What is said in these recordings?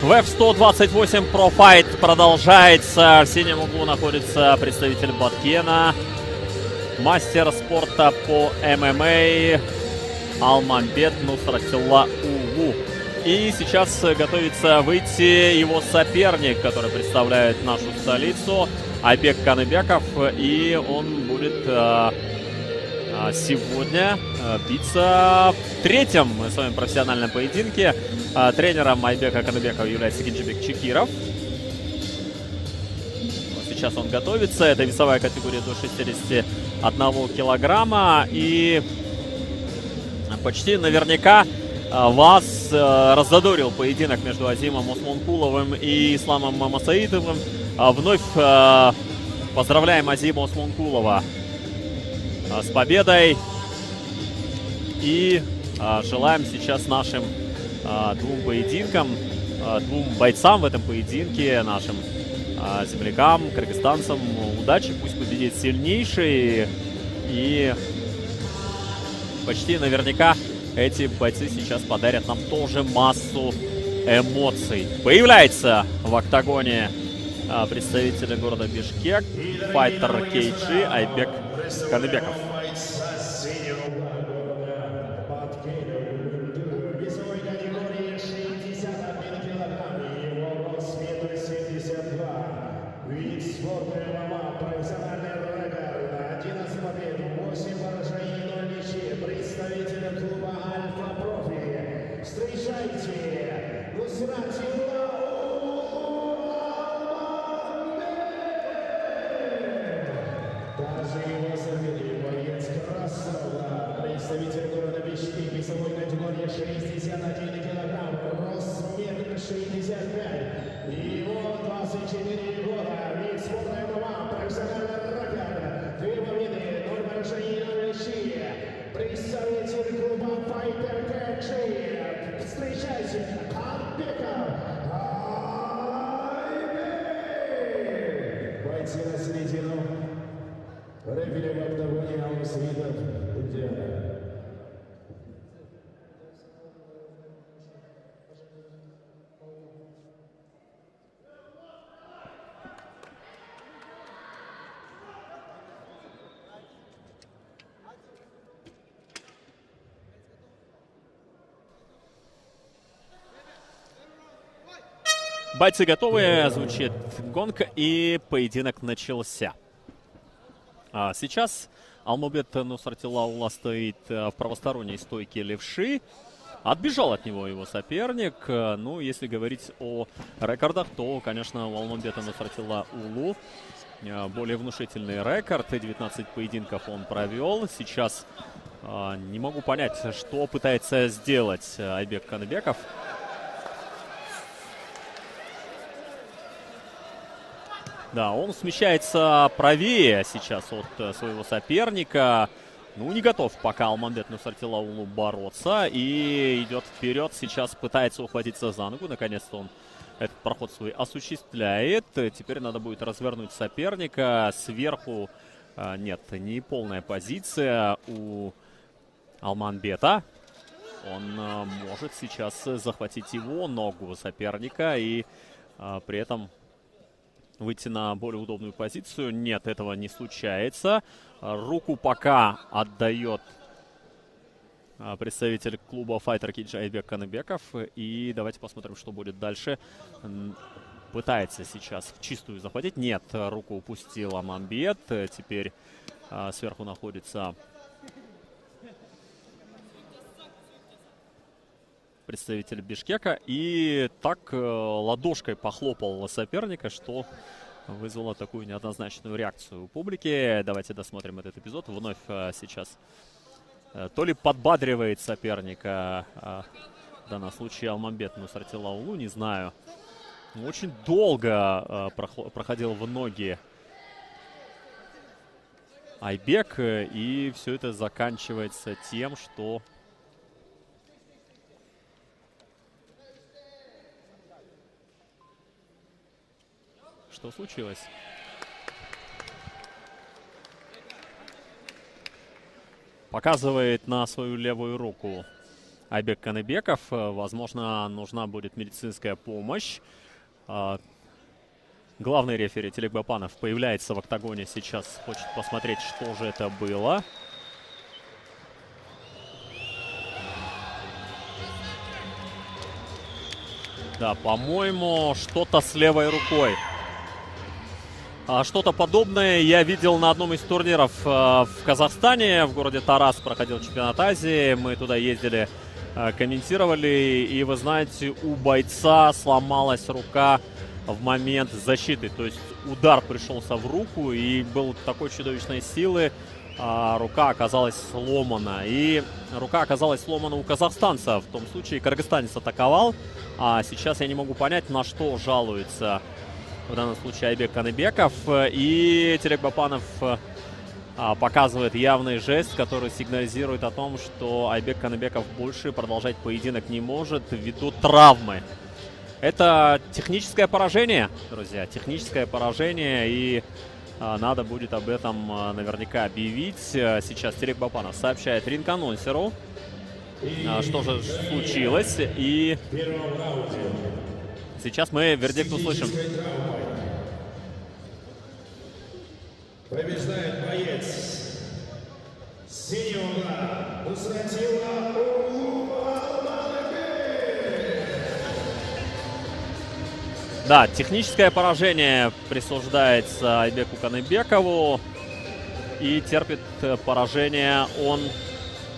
В F128 Pro Fight продолжается. В синем углу находится представитель Баткена, мастер спорта по ММА Алмамбет Нусратилла Улу. И сейчас готовится выйти его соперник, который представляет нашу столицу, Айбек Каныбеков. И он будет сегодня биться в третьем своем профессиональном поединке. Тренером Айбека Каныбекова является Кинжибек Чекиров. Сейчас он готовится. Это весовая категория до 61 килограмма. И почти наверняка вас раззадорил поединок между Азимом Осмонкуловым и Исламом Масаидовым. Вновь поздравляем Азима Осмонкулова с победой. И желаем сейчас нашим двум поединкам, двум бойцам в этом поединке, нашим землякам, кыргызстанцам удачи. Пусть победит сильнейший. И почти наверняка эти бойцы сейчас подарят нам тоже массу эмоций. Появляется в октагоне представитель города Бишкек, файтер KG Айбек Каныбеков. Вид спорта ММА, профессиональный рекорд, 11 побед, 8 поражений, 0 ничьих, представителя клуба Альфа Профи. Встречайте, Нусратилла Даже его заметили, боец красного, представитель города Бишкек, весовой категории 61 килограмм, рост 1,65 м. Его 24 года, вид спорта ММА, профессиональный рекорд, 2 победы, 0 поражений, 0 ничьих. Представитель клуба Fighter KG. Встречайте, Каныбеков Айбек. Бойцы на середину. Рефери в октагоне Аус Видов. Бойцы готовы, звучит гонг, и поединок начался. Сейчас Алмамбет Нусратилла Улу стоит в правосторонней стойке левши. Отбежал от него его соперник. Ну, если говорить о рекордах, то, конечно, у Алмамбета Нусратилла Улу более внушительный рекорд. 19 поединков он провел. Сейчас не могу понять, что пытается сделать Айбек Каныбеков. Да, он смещается правее сейчас от своего соперника. Ну, не готов пока Алмамбет Нусратилла Улу бороться. И идет вперед. Сейчас пытается ухватиться за ногу. Наконец-то он этот проход свой осуществляет. Теперь надо будет развернуть соперника. Сверху нет, не полная позиция у Алмамбета. Он может сейчас захватить его ногу соперника и при этом выйти на более удобную позицию. Нет, этого не случается. Руку пока отдает представитель клуба Fighter KG Айбек Каныбеков. И давайте посмотрим, что будет дальше. Пытается сейчас в чистую захватить. Нет, руку упустил Алмамбет. Теперь сверху находится представитель Бишкека. И так ладошкой похлопал соперника, что вызвало такую неоднозначную реакцию у публики. Давайте досмотрим этот эпизод. Вновь сейчас то ли подбадривает соперника, в данном случае Алмамбет Нусратилла Улу, не знаю. Очень долго проходил в ноги Айбек. И все это заканчивается тем, что что случилось? Показывает на свою левую руку Айбек Каныбеков. Возможно, нужна будет медицинская помощь. Главный рефери Телек Бапанов появляется в октагоне сейчас. Хочет посмотреть, что же это было. Да, по-моему, что-то с левой рукой. Что-то подобное я видел на одном из турниров в Казахстане. В городе Тарас проходил чемпионат Азии. Мы туда ездили, комментировали. И вы знаете, у бойца сломалась рука в момент защиты. То есть удар пришелся в руку и был такой чудовищной силы. Рука оказалась сломана. И рука оказалась сломана у казахстанца. В том случае кыргызстанец атаковал. А сейчас я не могу понять, на что жалуется в данном случае Айбек Каныбеков. И Телек Бапанов показывает явный жест, который сигнализирует о том, что Айбек Каныбеков больше продолжать поединок не может ввиду травмы. Это техническое поражение, друзья. Техническое поражение. И надо будет об этом наверняка объявить. Сейчас Телек Бапанов сообщает ринг-анонсеру, что же случилось. И сейчас мы вердикт услышим. Побеждает боец синего Нусратила Улуалмагомедов. Да, техническое поражение присуждается Айбеку Каныбекову. И терпит поражение он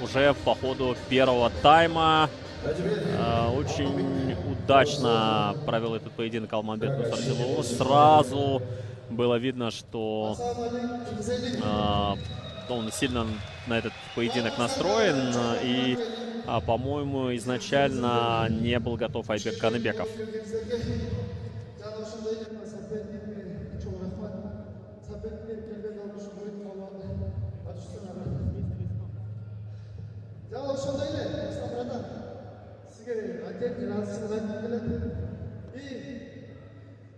уже по ходу первого тайма. Очень удачно провел этот поединок Алмамбет Нусратилоулу. Сразу было видно, что он сильно на этот поединок настроен. И, по-моему, изначально не был готов Айбек Каныбеков. И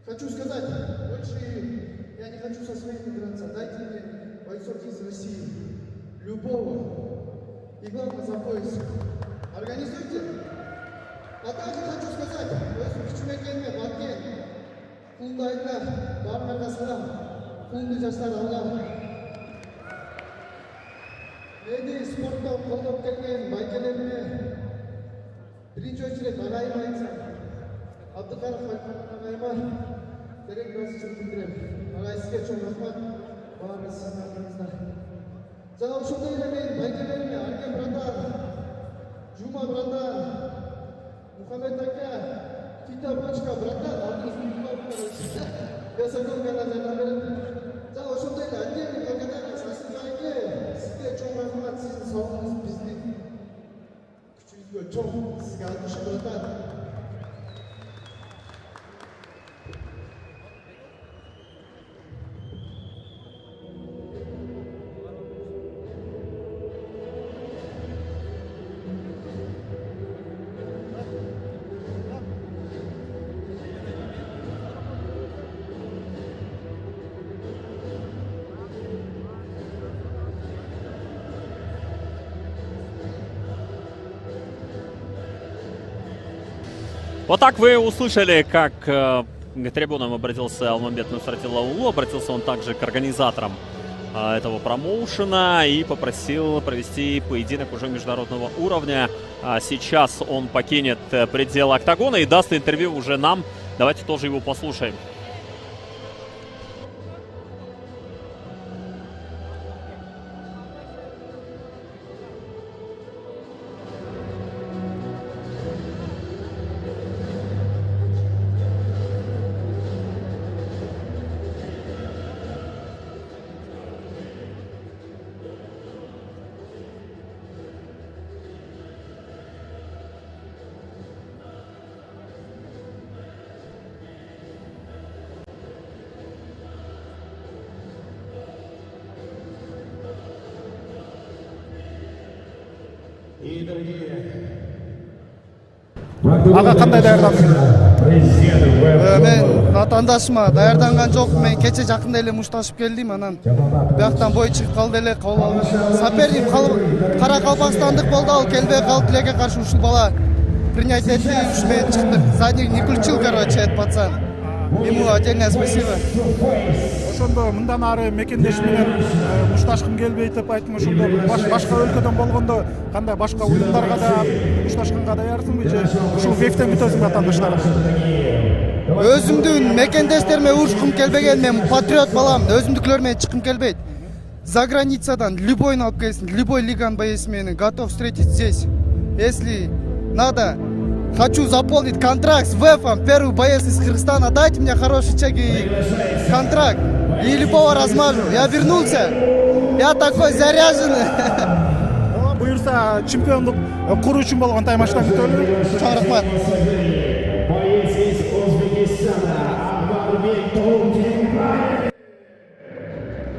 хочу сказать, больше я не хочу со своими драться. Дайте мне бойцов из России, любого, и главное за пояс. Организуйте. А также хочу сказать, Кичумекенме, Баткен, Кундайда, Барнакасана, Кунды Жастар Алла. Мені спортта қолдап келген байкелеріме бірінші очередь ағайым айтсам, Абдықаров ағайыма керек рахмет білдіремін. Ағай, сізге чоң рахмат, бәрі сіздің артыңызда. Жаңа ошондай эле мен байкелериме Аркен братан, Жума братан, Мухаммед ака, Тита бачка братан, артыңызды ұмытпаңыздар. Бесакон каналына берем. Жаңа ошондай эле отдельный благодарность сізге чоң рахмат, сіздің сауыңыз біздің күшімізге чоң, сізге алғыс братан. Вот так вы услышали, как к трибунам обратился Алмамбет Нусратилоулу. Обратился он также к организаторам этого промоушена и попросил провести поединок уже международного уровня. Сейчас он покинет пределы октагона и даст интервью уже нам. Давайте тоже его послушаем. Аға қандай даярдандыңыз? Мен Атандашыма даярданган жок. Мен кече жакында эле мушташып келдим, анан бияктан бой чыгып калды эле, кабыл албады. Соперник Каракалпакстандык болду, ал келбей калып тилекке каршы ушул бала принять этти, уж мен чыктык. Задний не включил, короче, этот пацан. Ему отдельное спасибо. Ошондо мындан ары мекендеш менен мушташкым келбейт деп айттым. Ошондо башка өлкөдөн болгондо кандай башка уюмдарга да мушташканга даярсыңбы же ушул бефтен бүтөсүңбү атандаштар? Өзүмдүн мекендештериме урушкум келбеген, мен патриот балам, өзүмдүклөр менен чыккым келбейт. За границадан любойну алып келсин, любой лиганын боец менен готов встретить здесь. Если надо, хочу заполнить контракт с ВЭФом, первый боец из Кыргызстана, дайте мне хороший чек и контракт, и любого размажу. Я вернулся, я такой заряженный. Буюрса чемпиондук куруу үчүн болгон таймаштан күтөлү. Чоң рахмат. Боец из Узбекистана Ахмадбек Толкин.